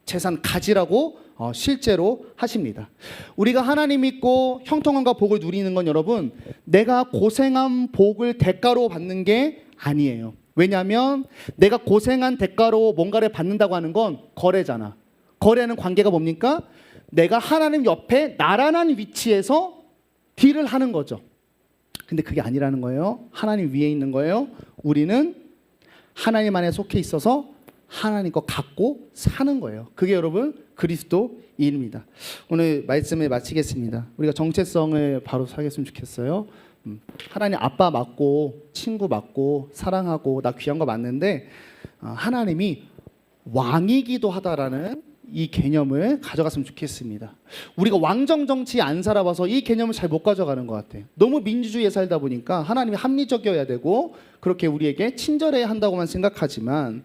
[SPEAKER 1] 재산 가지라고 실제로 하십니다. 우리가 하나님 믿고 형통함과 복을 누리는 건 여러분 내가 고생한 복을 대가로 받는 게 아니에요. 왜냐하면 내가 고생한 대가로 뭔가를 받는다고 하는 건 거래잖아. 거래는 관계가 뭡니까? 내가 하나님 옆에 나란한 위치에서 딜을 하는 거죠. 근데 그게 아니라는 거예요. 하나님 위에 있는 거예요. 우리는 하나님 안에 속해 있어서 하나님 거 갖고 사는 거예요. 그게 여러분 그리스도인입니다. 오늘 말씀을 마치겠습니다. 우리가 정체성을 바로 사겠으면 좋겠어요. 하나님 아빠 맞고 친구 맞고 사랑하고 나 귀한 거 맞는데 하나님이 왕이기도 하다라는 이 개념을 가져갔으면 좋겠습니다. 우리가 왕정 정치 안 살아봐서 이 개념을 잘 못 가져가는 것 같아요. 너무 민주주의에 살다 보니까 하나님이 합리적이어야 되고 그렇게 우리에게 친절해야 한다고만 생각하지만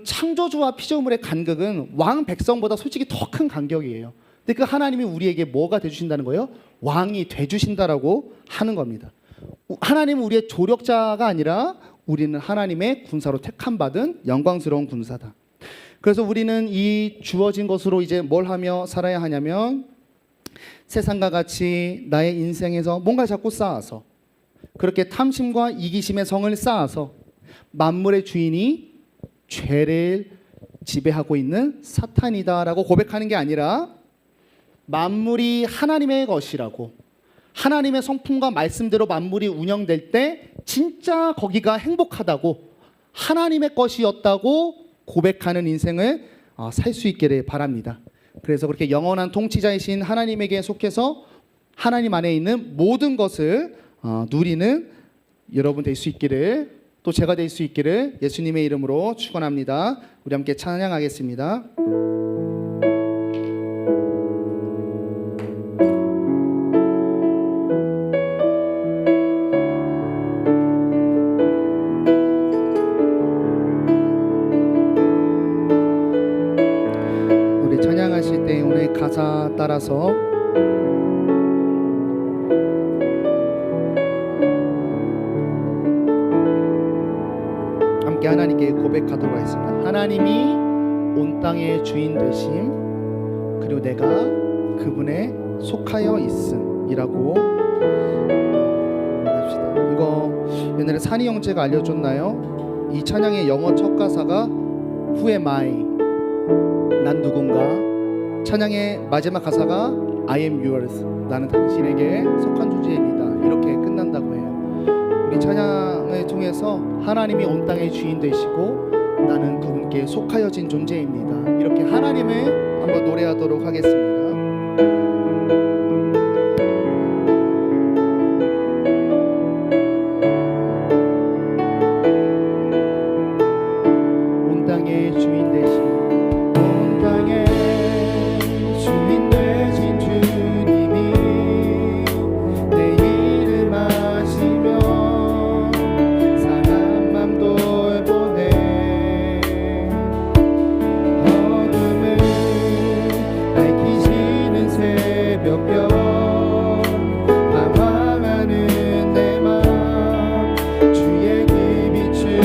[SPEAKER 1] 창조주와 피조물의 간격은 왕 백성보다 솔직히 더 큰 간격이에요. 근데 그 하나님이 우리에게 뭐가 돼주신다는 거예요? 왕이 돼주신다라고 하는 겁니다. 하나님은 우리의 조력자가 아니라 우리는 하나님의 군사로 택함받은 영광스러운 군사다. 그래서 우리는 이 주어진 것으로 이제 뭘 하며 살아야 하냐면 세상과 같이 나의 인생에서 뭔가 자꾸 쌓아서 그렇게 탐심과 이기심의 성을 쌓아서 만물의 주인이 죄를 지배하고 있는 사탄이다라고 고백하는 게 아니라 만물이 하나님의 것이라고 하나님의 성품과 말씀대로 만물이 운영될 때 진짜 거기가 행복하다고 하나님의 것이었다고 고백하는 인생을 살 수 있기를 바랍니다. 그래서 그렇게 영원한 통치자이신 하나님에게 속해서 하나님 안에 있는 모든 것을 누리는 여러분 될 수 있기를 또 제가 될 수 있기를 예수님의 이름으로 축원합니다. 우리 함께 찬양하겠습니다. 가사 따라서 함께 하나님께 고백하도록 하겠습니다. 하나님이 온 땅의 주인 되심, 그리고 내가 그분에 속하여 있음이라고 합시다. 이거 옛날에 산이 형제가 알려줬나요? 이 찬양의 영어 첫 가사가 Who am I? 난 누군가. 찬양의 마지막 가사가 I am yours. 나는 당신에게 속한 존재입니다. 이렇게 끝난다고 해요. 우리 찬양을 통해서 하나님이 온 땅의 주인 되시고 나는 그분께 속하여진 존재입니다. 이렇게 하나님을 한번 노래하도록 하겠습니다. 온 땅의 주인 되신, 온 땅의 주인 되신 주님이 내 이름 아시며 상한 맘 돌보네. 어둠을 밝히시는 새벽별, 방황하는 내 맘 주의 그 빛을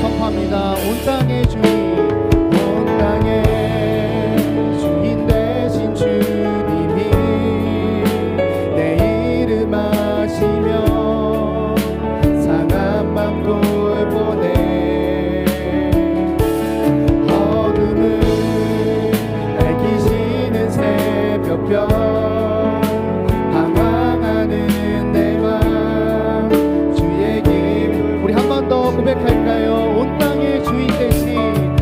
[SPEAKER 1] 선포합니다. 온 땅의 주인, 온 땅의 주인 되신 주님이 내 이름 아시며 상한 맘 돌보네. 어둠을 밝히시는 새벽별, 방황하는 내 맘 주의 길. 우리 한 번 더 고백할까요? 온 땅의 주인 되신,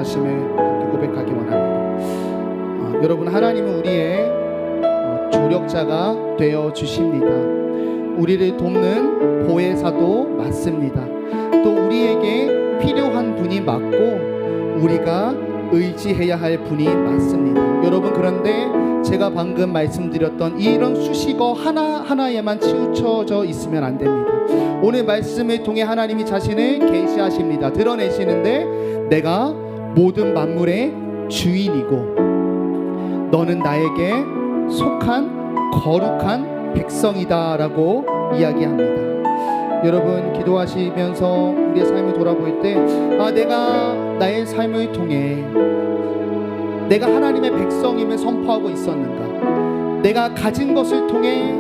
[SPEAKER 1] 필요하심을 고백하기 원합니다. 여러분, 하나님은 우리의 조력자가 되어 주십니다. 우리를 돕는 보혜사도 맞습니다. 또 우리에게 필요한 분이 맞고 우리가 의지해야 할 분이 맞습니다. 여러분, 그런데 제가 방금 말씀드렸던 이런 수식어 하나하나에만 치우쳐져 있으면 안 됩니다. 오늘 말씀을 통해 하나님이 자신을 계시하십니다. 드러내시는데 내가 모든 만물의 주인이고 너는 나에게 속한 거룩한 백성이다 라고 이야기합니다. 여러분, 기도하시면서 우리의 삶을 돌아볼 때 내가 나의 삶을 통해 내가 하나님의 백성임을 선포하고 있었는가? 내가 가진 것을 통해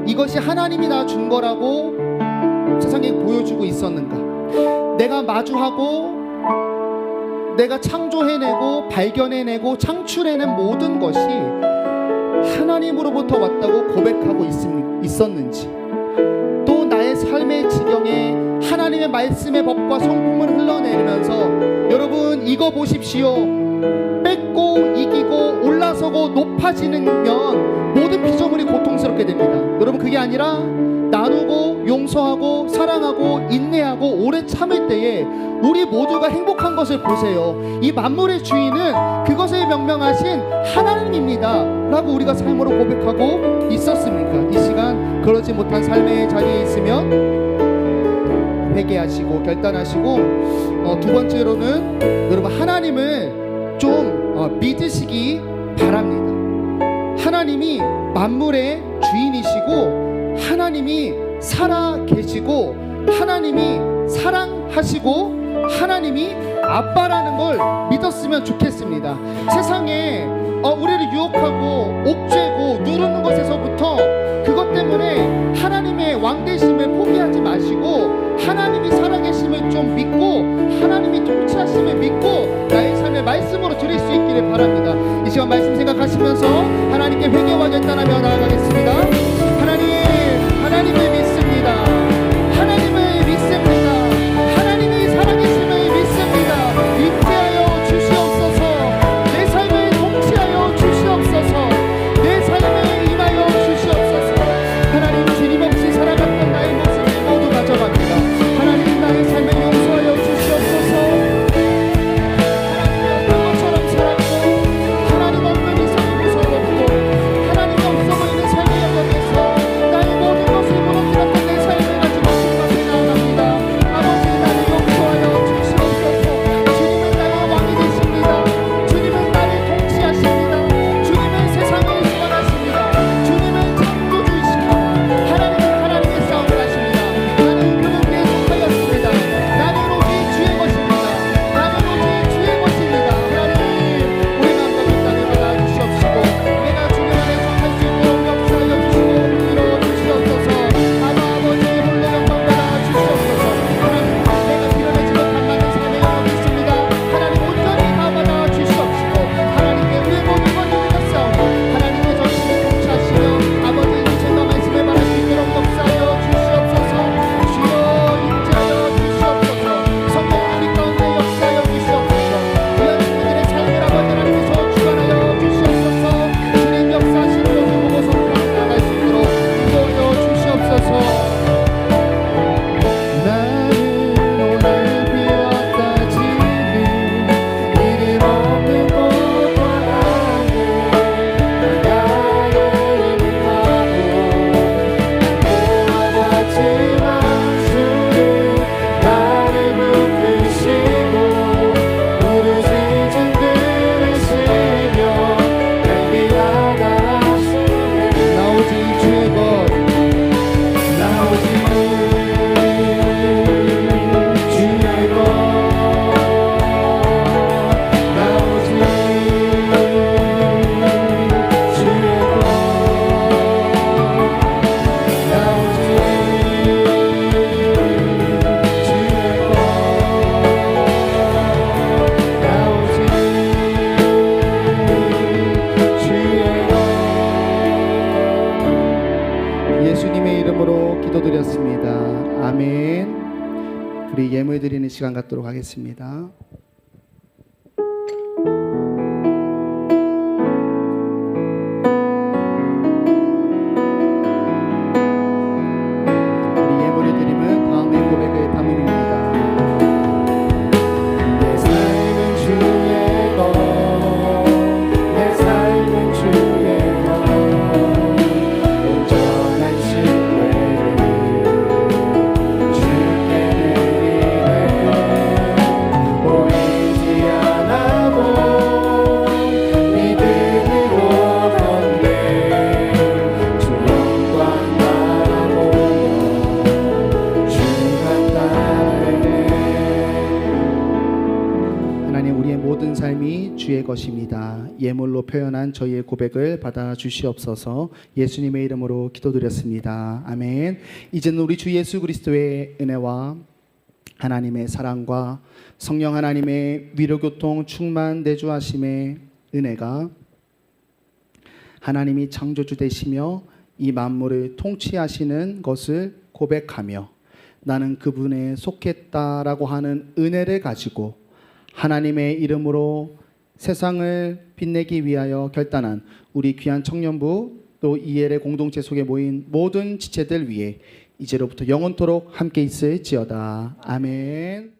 [SPEAKER 1] 이것이 하나님이 나 준 거라고 세상에 보여주고 있었는가? 내가 마주하고 내가 창조해내고 발견해내고 창출해낸 모든 것이 하나님으로부터 왔다고 고백하고 있었는지, 또 나의 삶의 지경에 하나님의 말씀의 법과 성품을 흘러내리면서 여러분, 이거 보십시오. 뺏고 이기고 올라서고 높아지면 모든 피조물이 고통스럽게 됩니다. 여러분, 그게 아니라 나누고 용서하고 사랑하고 인내하고 오래 참을 때에 우리 모두가 행복한 것을 보세요. 이 만물의 주인은 그것을 명명하신 하나님입니다 라고 우리가 삶으로 고백하고 있었습니까? 이 시간 그러지 못한 삶의 자리에 있으면 회개하시고 결단하시고, 두 번째로는 여러분, 하나님을 좀 믿으시기 바랍니다. 하나님이 만물의 주인이시고 하나님이 살아 계시고 하나님이 사랑하시고 하나님이 아빠라는 걸 믿었으면 좋겠습니다. 세상에 우리를 유혹하고 옥죄고 누르는 것에서부터 그것 때문에 하나님의 왕되심을 포기하지 마시고 하나님이 살아계심을 좀 믿고 하나님이 통치하심을 믿고 나의 삶의 말씀으로 드릴 수 있기를 바랍니다. 이 시간 말씀 생각하시면서 하나님께 회개와 결단하며 나아가겠습니다. 하나님을 믿습니다. 하나님을 믿습니다. 하나님이 살아계심을 믿습니다. 임재하여 주시옵소서. 내 삶을 통치하여 주시옵소서. 내 삶에 임하여 주시옵소서. 하나님, 주님 없이 살아갔던 나의 모습을 모두 가져갑니다. 하나님, 나의 삶을 용서하여 주시옵소서. 하나님 없는 것처럼 살았고 하나님 없는 이 삶이 무서웠고 하나님이 없어 보이는 삶의 영역에서 나의 모든 것을 무너뜨렸던 내 삶을 가지고 주님께 나아갑니다. 아버지, 나를 용서하여 주시옵소서. 주님은 나의 왕이 되십니다. 주님은 나를 통치하십니다. 주님은 세상을 주관하십니다. 주님은 창조주이시고 하나님은 하나님의 싸움을 하십니다. 나는 그분께 속하였습니다. 나는 오직 주의 것입니다. 나는 오직 주의 것입니다. 하나님, 우리 마음과 결단을 받아 주시옵시고 내가 주님 안에 속할 수 있도록 역사하여 주시고 이끌어 주시옵소서. 아버지, 본래 영광 받아 주시옵소서. 하나님, 내가 드러내지 못한 많은 삶의 영역이 있습니다. 하나님, 온전히 다 받아 주시옵시고 하나님께 우리의 모든 걸 드리겠사오니 하나님의 전신을 통치하시며 아버지, 이제가 말씀을 말할 수 있도록 역사하여 주시옵소서. 주여, 임재하여 주시옵소서. 성령 우리 가운데 역사하여 주시옵소서. 우연 친구들의 삶을 아버지 하나님께서 주관하여 주시옵소서. 주님 역사하시는 것을 보고서 나아갈 수 있도록 인도하여 주시옵소서. 나는 오늘 비었다 지는 이름 없는 곳 하나님 나를 인하고 구원받지만 주는 나를 묶으시고 부르짖은 들으시며 내게 나가시네. 나 오직 주의 것, 나 오직 주의 것, 나 오직 주의 것, 나 오직 예수님의 이름으로 기도드렸습니다. 아멘. 우리 예물 드리는 시간 갖도록 하겠습니다. 하나님, 우리의 모든 삶이 주의 것입니다. 예물로 표현한 저희의 고백을 받아 주시옵소서. 예수님의 이름으로 기도드렸습니다. 아멘. 이제는 우리 주 예수 그리스도의 은혜와 하나님의 사랑과 성령 하나님의 위로교통 충만 내주하심의 은혜가 하나님이 창조주 되시며 이 만물을 통치하시는 것을 고백하며 나는 그분에 속했다라고 하는 은혜를 가지고 하나님의 이름으로 세상을 빛내기 위하여 결단한 우리 귀한 청년부 또 이엘의 공동체 속에 모인 모든 지체들 위해 이제로부터 영원토록 함께 있을지어다. 아멘.